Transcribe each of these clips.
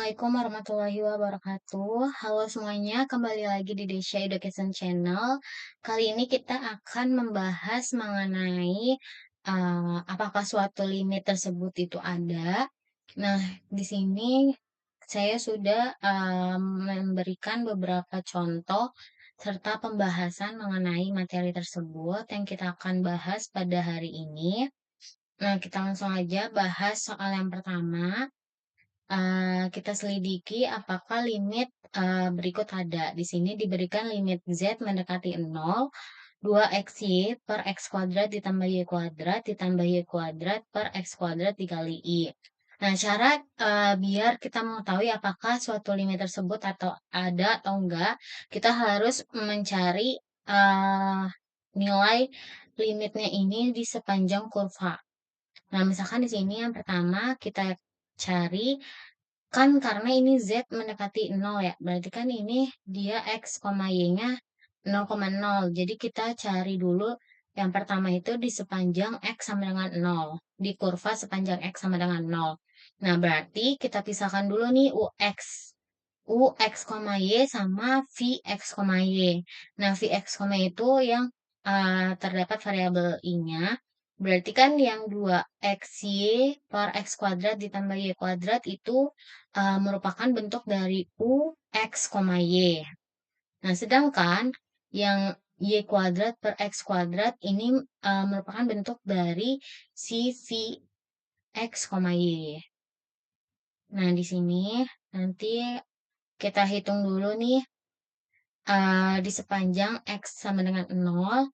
Assalamualaikum warahmatullahi wabarakatuh. Halo semuanya, kembali lagi di Desya Education Channel. Kali ini kita akan membahas mengenai apakah suatu limit tersebut itu ada. Nah, di sini saya sudah memberikan beberapa contoh serta pembahasan mengenai materi tersebut yang kita akan bahas pada hari ini. Nah, kita langsung aja bahas soal yang pertama. Kita selidiki apakah limit, berikut ada. Di sini diberikan limit Z mendekati 0, 2xy per x kuadrat ditambah y kuadrat ditambah y kuadrat per x kuadrat dikali i. Nah, cara, biar kita mengetahui apakah suatu limit tersebut atau ada atau enggak, kita harus mencari, nilai limitnya ini di sepanjang kurva. Nah, misalkan di sini yang pertama kita cari. Kan karena ini Z mendekati 0 ya, berarti kan ini dia X, Y-nya 0,0. Jadi kita cari dulu yang pertama itu di sepanjang X sama dengan 0. Di kurva sepanjang X sama dengan 0. Nah, berarti kita pisahkan dulu nih UX. UX, Y sama VX, Y. Nah, VX, Y itu yang terdapat variabel I-nya. Berarti kan yang 2xy per x kuadrat ditambah y kuadrat itu merupakan bentuk dari UX, Y. Nah, sedangkan yang y kuadrat per x kuadrat ini merupakan bentuk dari si VX, Y. Nah, di sini nanti kita hitung dulu nih di sepanjang X sama dengan 0,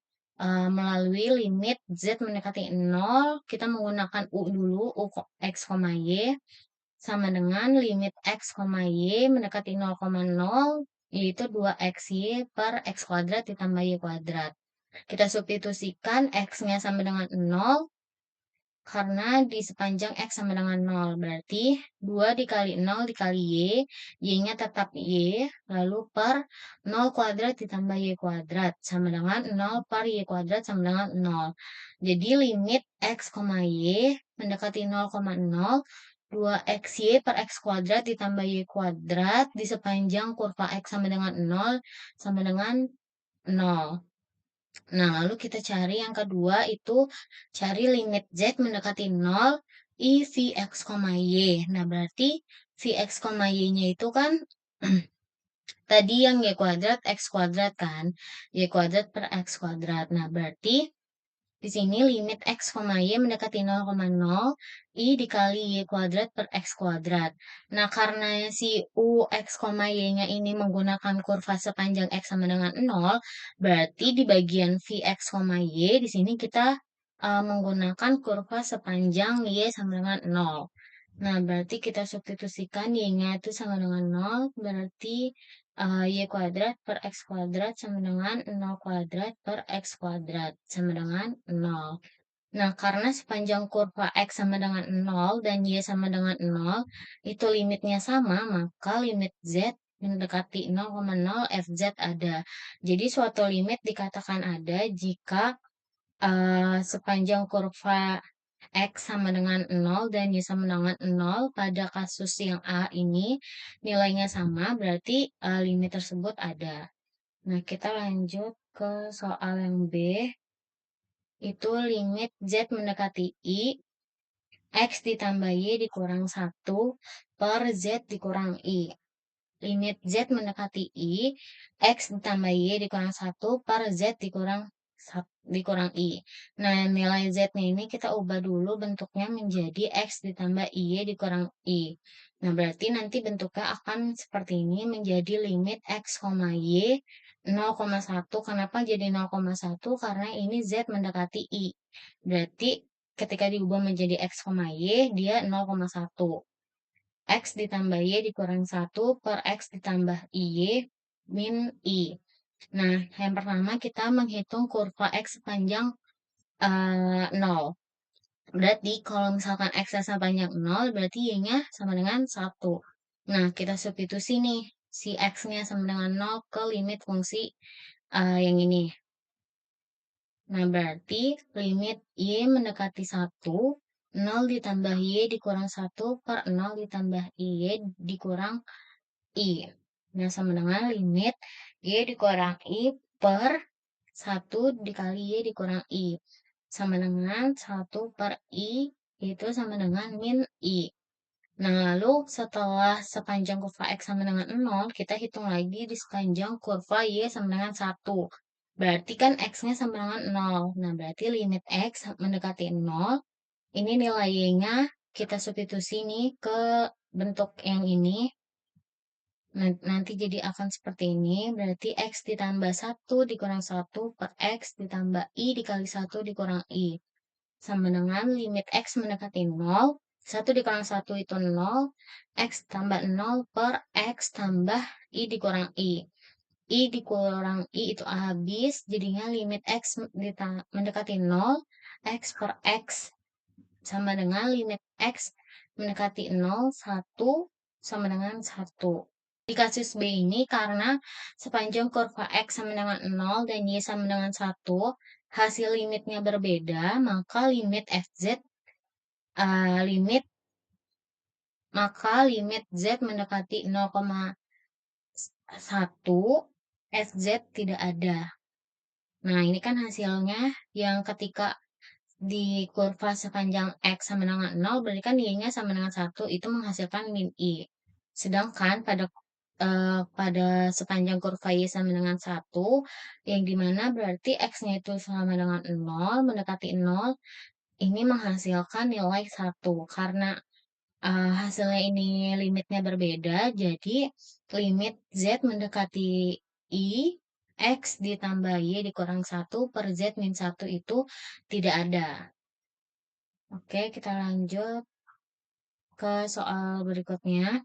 melalui limit Z mendekati 0, kita menggunakan U dulu, X, Y, sama dengan limit X, Y mendekati 0,0, yaitu 2xy per X kuadrat ditambah Y kuadrat. Kita substitusikan X-nya sama dengan 0, karena di sepanjang X sama dengan 0, berarti 2 dikali 0 dikali Y, Y-nya tetap Y, lalu per 0 kuadrat ditambah Y kuadrat, sama dengan 0 per Y kuadrat sama dengan 0. Jadi limit X, Y mendekati 0,0, 2xy per X kuadrat ditambah Y kuadrat di sepanjang kurva X sama dengan 0, sama dengan 0. Nah, lalu kita cari yang kedua itu cari limit Z mendekati 0 I Vx, Y. Nah, berarti Vx, Y-nya itu kan tadi yang Y kuadrat X kuadrat kan. Y kuadrat per X kuadrat. Nah, berarti di sini limit X, Y mendekati 0,0 I dikali Y kuadrat per X kuadrat. Nah, karena si U X, Y-nya ini menggunakan kurva sepanjang X sama dengan 0, berarti di bagian Vx, Y di sini kita menggunakan kurva sepanjang Y sama dengan 0. Nah, berarti kita substitusikan Y-nya itu sama dengan 0, berarti Y kuadrat per X kuadrat sama dengan 0 kuadrat per X kuadrat sama dengan 0. Nah, karena sepanjang kurva X sama dengan 0 dan Y sama dengan 0, itu limitnya sama, maka limit Z mendekati 0,0 Fz ada. Jadi suatu limit dikatakan ada jika sepanjang kurva X sama dengan 0 dan Y sama dengan 0 pada kasus yang A ini nilainya sama, berarti limit tersebut ada. Nah, kita lanjut ke soal yang B, itu limit Z mendekati I, X ditambah Y dikurang 1 per Z dikurang I. Limit Z mendekati I, X ditambah Y dikurang 1 per Z dikurang I. Nah, nilai Z-nya ini kita ubah dulu bentuknya menjadi X ditambah Y dikurang I. Nah, berarti nanti bentuknya akan seperti ini menjadi limit X, Y 0,1. Kenapa jadi 0,1? Karena ini Z mendekati I. Berarti ketika diubah menjadi X, Y, dia 0,1. X ditambah Y dikurang 1 per X ditambah Y min I. Nah, yang pertama kita menghitung kurva X sepanjang 0. Berarti kalau misalkan X-nya sepanjang 0, berarti Y-nya sama dengan 1. Nah, kita substitusi nih, si X-nya sama dengan 0 ke limit fungsi yang ini. Nah, berarti limit Y mendekati 1 0 ditambah Y dikurang 1 per 0 ditambah Y dikurang I. Nah, sama dengan limit Y dikurang I per 1 dikali Y dikurang I. Sama dengan 1 per I itu sama dengan min I. Nah, lalu setelah sepanjang kurva X sama dengan 0, kita hitung lagi di sepanjang kurva Y sama dengan 1. Berarti kan X-nya sama dengan 0. Nah, berarti limit X mendekati 0. Ini nilai Y-nya kita substitusi nih ke bentuk yang ini. Nanti jadi akan seperti ini. Berarti X ditambah 1 dikurang 1 per X ditambah I dikali 1 dikurang I. Sama dengan limit X mendekati 0. 1 dikurang 1 itu 0. X tambah 0 per X tambah I dikurang I. I dikurang I itu habis. Jadinya limit X mendekati 0. X per X sama dengan limit X mendekati 0, 1 sama dengan 1. Di kasus B ini karena sepanjang kurva X sama dengan 0 dan Y sama dengan 1, hasil limitnya berbeda, maka limit FZ eh, limit limit Z mendekati 0,1 FZ tidak ada. Nah, ini kan hasilnya yang ketika di kurva sepanjang X sama dengan 0, berarti kan Y-nya sama dengan 1, itu menghasilkan min I. Sedangkan pada sepanjang kurva Y sama dengan 1, yang dimana berarti X-nya itu sama dengan 0, mendekati 0, ini menghasilkan nilai 1. Karena hasilnya ini limitnya berbeda, jadi limit Z mendekati I, X ditambah Y dikurang 1 per Z min 1 itu tidak ada. Oke, kita lanjut ke soal berikutnya.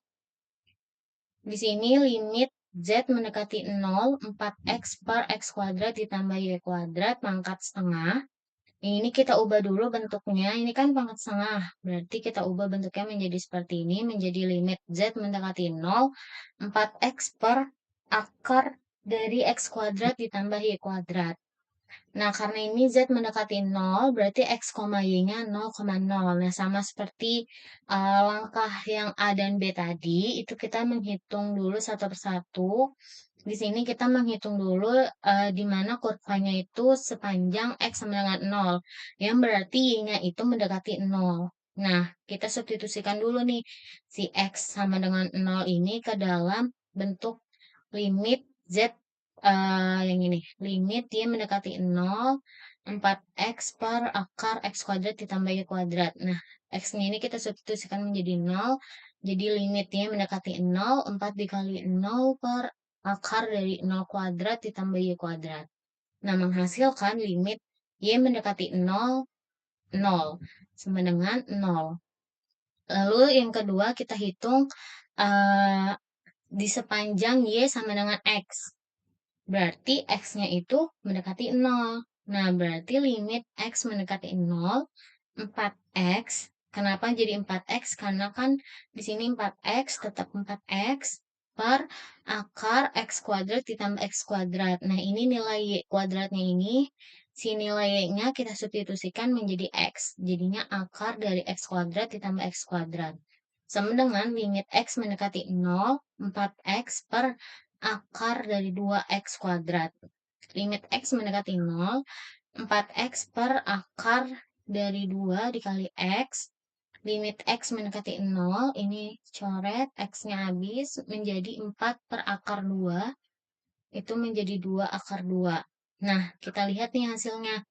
Di sini limit Z mendekati 0, 4X per X kuadrat ditambah Y kuadrat pangkat setengah. Ini kita ubah dulu bentuknya. Ini kan pangkat setengah. Berarti kita ubah bentuknya menjadi seperti ini. Menjadi limit Z mendekati 0, 4X per akar dari X kuadrat ditambah Y kuadrat. Nah, karena ini Z mendekati 0, berarti X, Y-nya 0,0. Nah, sama seperti langkah yang A dan B tadi, itu kita menghitung dulu satu persatu. Di sini kita menghitung dulu di mana kurvanya itu sepanjang X sama dengan 0, yang berarti Y-nya itu mendekati 0. Nah, kita substitusikan dulu nih si X sama dengan 0 ini ke dalam bentuk limit Z yang ini. Limit dia mendekati 0, 4X per akar X kuadrat ditambah Y kuadrat. Nah, X-nya ini kita substitusikan menjadi 0. Jadi limitnya mendekati 0, 4 dikali 0 per akar dari 0 kuadrat ditambah Y kuadrat. Nah, menghasilkan limit Y mendekati 0, 0. Sama dengan 0. Lalu yang kedua kita hitung uh, di sepanjang Y sama dengan X. Berarti X-nya itu mendekati 0. Nah, berarti limit X mendekati 0, 4X. Kenapa jadi 4X? Karena kan di sini 4X tetap 4X per akar X kuadrat ditambah X kuadrat. Nah, ini nilai Y kuadratnya ini, si nilai Y-nya kita substitusikan menjadi X. Jadinya akar dari X kuadrat ditambah X kuadrat. Sama dengan limit X mendekati 0, 4X per akar dari 2X kuadrat. Limit X mendekati 0, 4X per akar dari 2 dikali X. Limit X mendekati 0, ini coret, X-nya habis, menjadi 4 per akar 2, itu menjadi 2 akar 2. Nah, kita lihat nih hasilnya.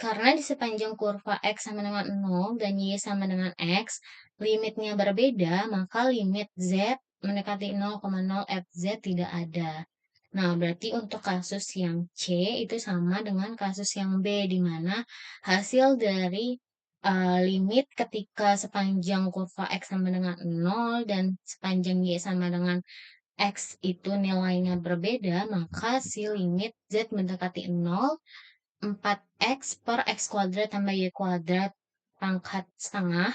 Karena di sepanjang kurva X sama dengan 0 dan Y sama dengan X, limitnya berbeda, maka limit Z mendekati 0,0 FZ tidak ada. Nah, berarti untuk kasus yang C itu sama dengan kasus yang B, di mana hasil dari limit ketika sepanjang kurva X sama dengan 0 dan sepanjang Y sama dengan X itu nilainya berbeda, maka si limit Z mendekati 0, 4X per X kuadrat tambah Y kuadrat pangkat setengah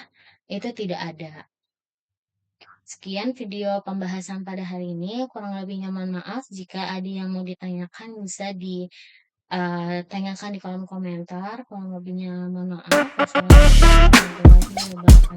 itu tidak ada. Sekian video pembahasan pada hari ini. Kurang lebihnya mohon maaf. Jika ada yang mau ditanyakan bisa tanyakan di kolom komentar, kurang lebihnya mohon maaf. Wassalamualaikum warahmatullahi wabarakatuh.